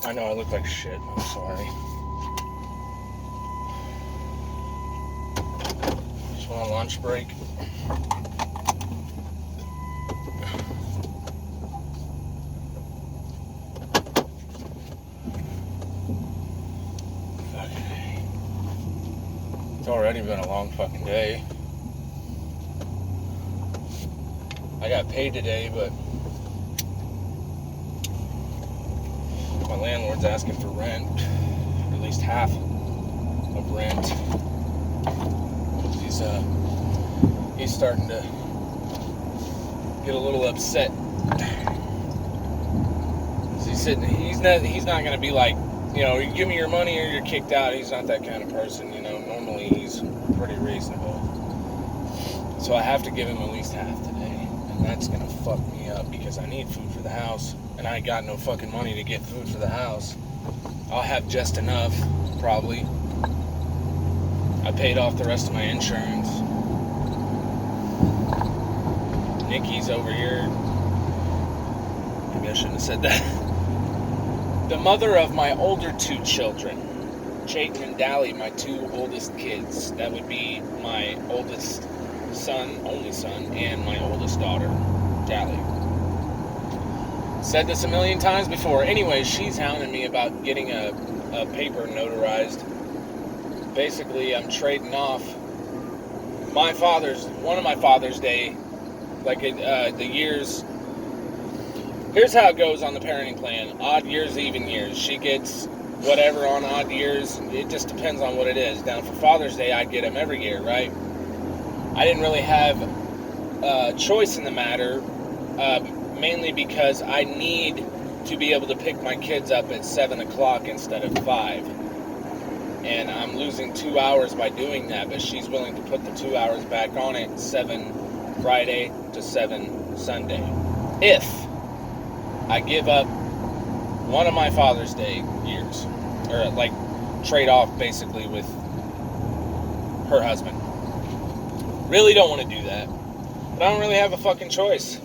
I know I look like shit. I'm sorry. Just want a lunch break. It's already been a long fucking day. I got paid today, but my landlord's asking for rent, at least half of rent. He's starting to get a little upset. He's not going to be like, you know, you give me your money or you're kicked out. He's not that kind of person, you know. Normally he's pretty reasonable. So I have to give him at least half today. And that's going to fuck me up because I need food for the house. And I ain't got no fucking money to get food for the house. I'll have just enough, probably. I paid off the rest of my insurance. Nikki's over here. Maybe I shouldn't have said that. The mother of my older two children, Chayton and Dally, my two oldest kids. That would be my oldest son, only son, and my oldest daughter, Dally. Said this a million times before. Anyway, she's hounding me about getting a paper notarized. Basically, I'm trading off one of my Father's Day, like the years. Here's how it goes on the parenting plan. Odd years, even years. She gets whatever on odd years. It just depends on what it is. Now, for Father's Day, I'd get them every year, right? I didn't really have a choice in the matter, mainly because I need to be able to pick my kids up at 7 o'clock instead of 5. And I'm losing 2 hours by doing that, but she's willing to put the 2 hours back on it, 7 Friday to 7 Sunday. If I give up one of my Father's Day years, or like trade off basically with her husband. Really don't want to do that, but I don't really have a fucking choice.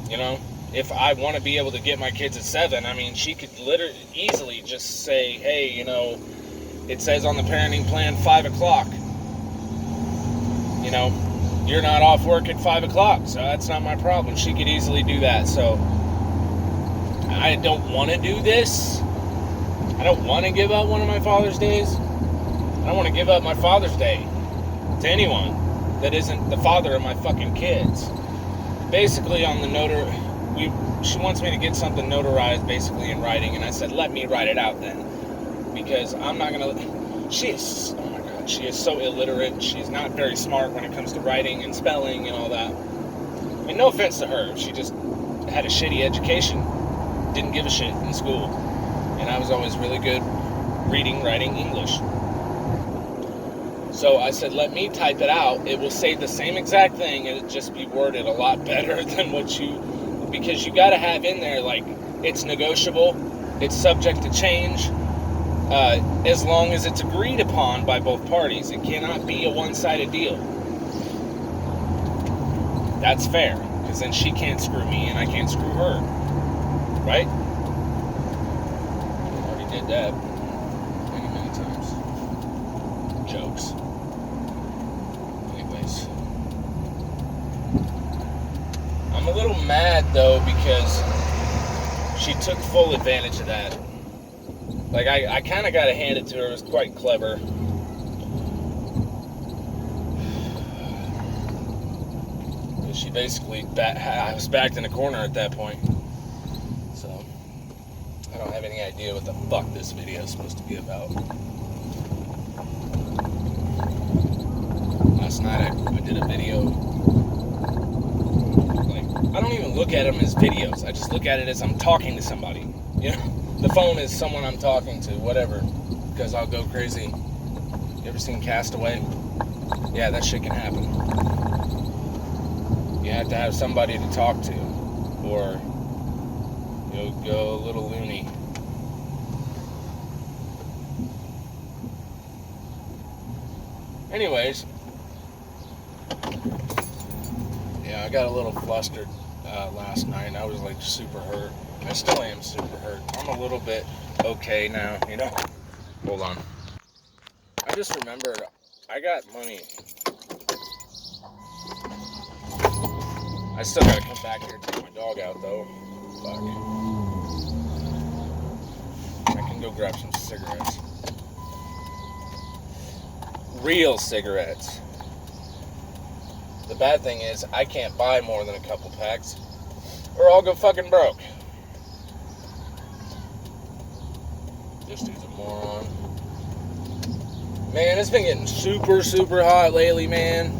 You know, if I want to be able to get my kids at 7, I mean, she could literally easily just say, hey, you know, it says on the parenting plan 5 o'clock. You know, you're not off work at 5 o'clock, so that's not my problem. She could easily do that, so I don't want to do this. I don't want to give up one of my Father's Days. I don't want to give up my Father's Day to anyone that isn't the father of my fucking kids. Basically, on the she wants me to get something notarized, basically in writing, and I said, let me write it out then, because I'm not gonna. She is so illiterate. She's not very smart when it comes to writing and spelling and all that. I mean, no offense to her. She just had a shitty education, didn't give a shit in school, and I was always really good reading, writing English. So I said, let me type it out. It will say the same exact thing, and it'll just be worded a lot better than because you got to have in there, like, it's negotiable, it's subject to change, as long as it's agreed upon by both parties. It cannot be a one-sided deal. That's fair, because then she can't screw me and I can't screw her. Right? I already did that many times. Jokes. Anyways. I'm a little mad, though, because she took full advantage of that. Like, I kind of got to hand it to her. It was quite clever. She basically, I was backed in a corner at that point. So, I don't have any idea what the fuck this video is supposed to be about. Last night I did a video. Like, I don't even look at them as videos. I just look at it as I'm talking to somebody. You know? The phone is someone I'm talking to, whatever, because I'll go crazy. You ever seen Castaway? Yeah, that shit can happen. You have to have somebody to talk to, or you'll go a little loony. Anyways, yeah, I got a little flustered. last night, and I was like super hurt. I still am super hurt. I'm a little bit okay now, you know. Hold on. I just remembered I got money. I still gotta come back here and take my dog out though. Fuck. I can go grab some cigarettes. Real cigarettes. The bad thing is I can't buy more than a couple packs or I'll go fucking broke. This dude's a moron. Man, it's been getting super, super hot lately, man.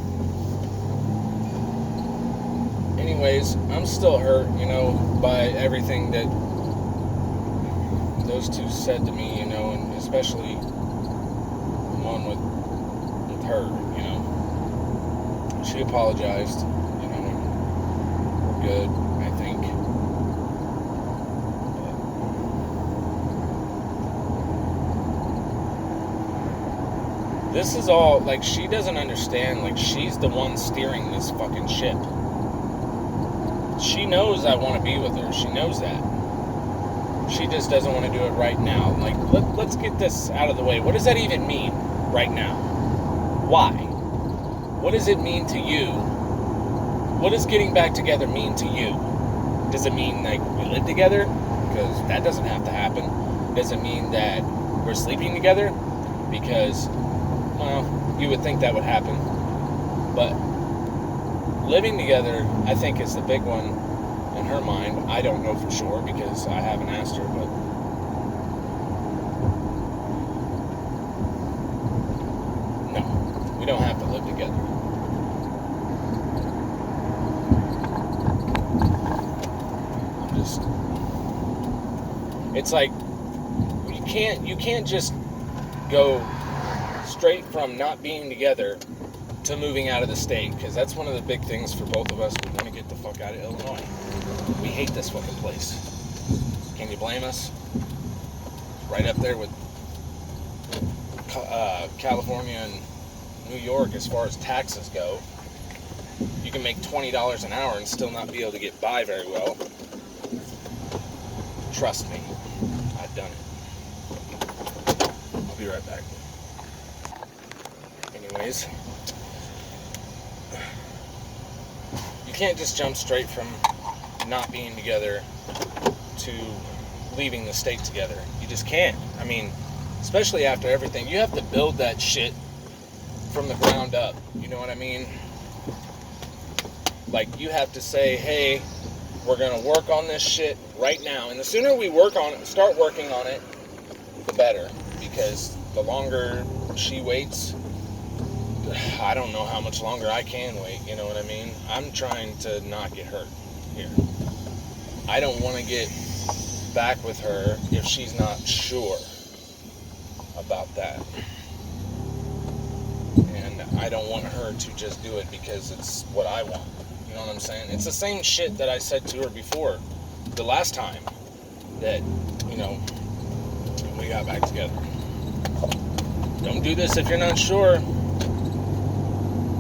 Anyways, I'm still hurt, you know, by everything that those two said to me, you know, and especially the one with her, you know. She apologized, you know, we're good, I think. But this is all, like, she doesn't understand, like, she's the one steering this fucking ship. She knows I want to be with her. She knows that. She just doesn't want to do it right now. Like, let's get this out of the way. What does that even mean right now? Why? What does it mean to you? What does getting back together mean to you? Does it mean, like, we live together? Because that doesn't have to happen. Does it mean that we're sleeping together? Because, well, you would think that would happen. But living together, I think, is the big one in her mind. I don't know for sure because I haven't asked her, but no, we don't have to live together. I'm just, it's like you can't just go straight from not being together to moving out of the state, because that's one of the big things for both of us. We want to get the fuck out of Illinois. We hate this fucking place. Can you blame us? It's right up there with California and New York as far as taxes go. You can make $20 an hour and still not be able to get by very well. Trust me, I've done it. I'll be right back. Anyways, you can't just jump straight from not being together to leaving the state together. You just can't. I mean, especially after everything, you have to build that shit from the ground up. You know what I mean? Like, you have to say, hey, we're gonna work on this shit right now. And the sooner we start working on it, the better. Because the longer she waits, I don't know how much longer I can wait, you know what I mean? I'm trying to not get hurt here. I don't want to get back with her if she's not sure about that. And I don't want her to just do it because it's what I want. You know what I'm saying? It's the same shit that I said to her before, the last time that, you know, we got back together. Don't do this if you're not sure.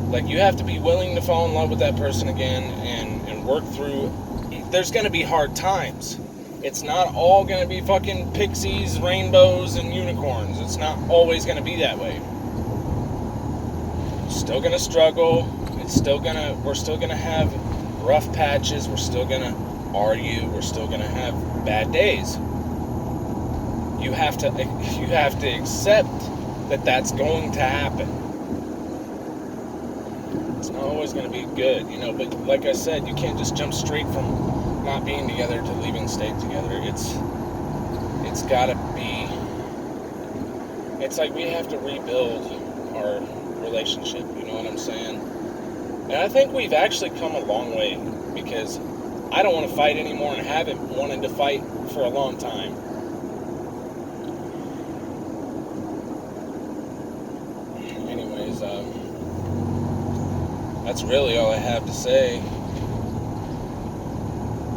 Like, you have to be willing to fall in love with that person again and work through. There's going to be hard times. It's not all going to be fucking pixies, rainbows, and unicorns. It's not always going to be that way. You're still going to struggle. We're still going to have rough patches. We're still going to argue. We're still going to have bad days. You have to accept that that's going to happen. It's not always going to be good, you know, but like I said, you can't just jump straight from not being together to leaving state together. It's got to be, it's like we have to rebuild our relationship, you know what I'm saying? And I think we've actually come a long way, because I don't want to fight anymore and haven't wanted to fight for a long time. Anyways, that's really all I have to say.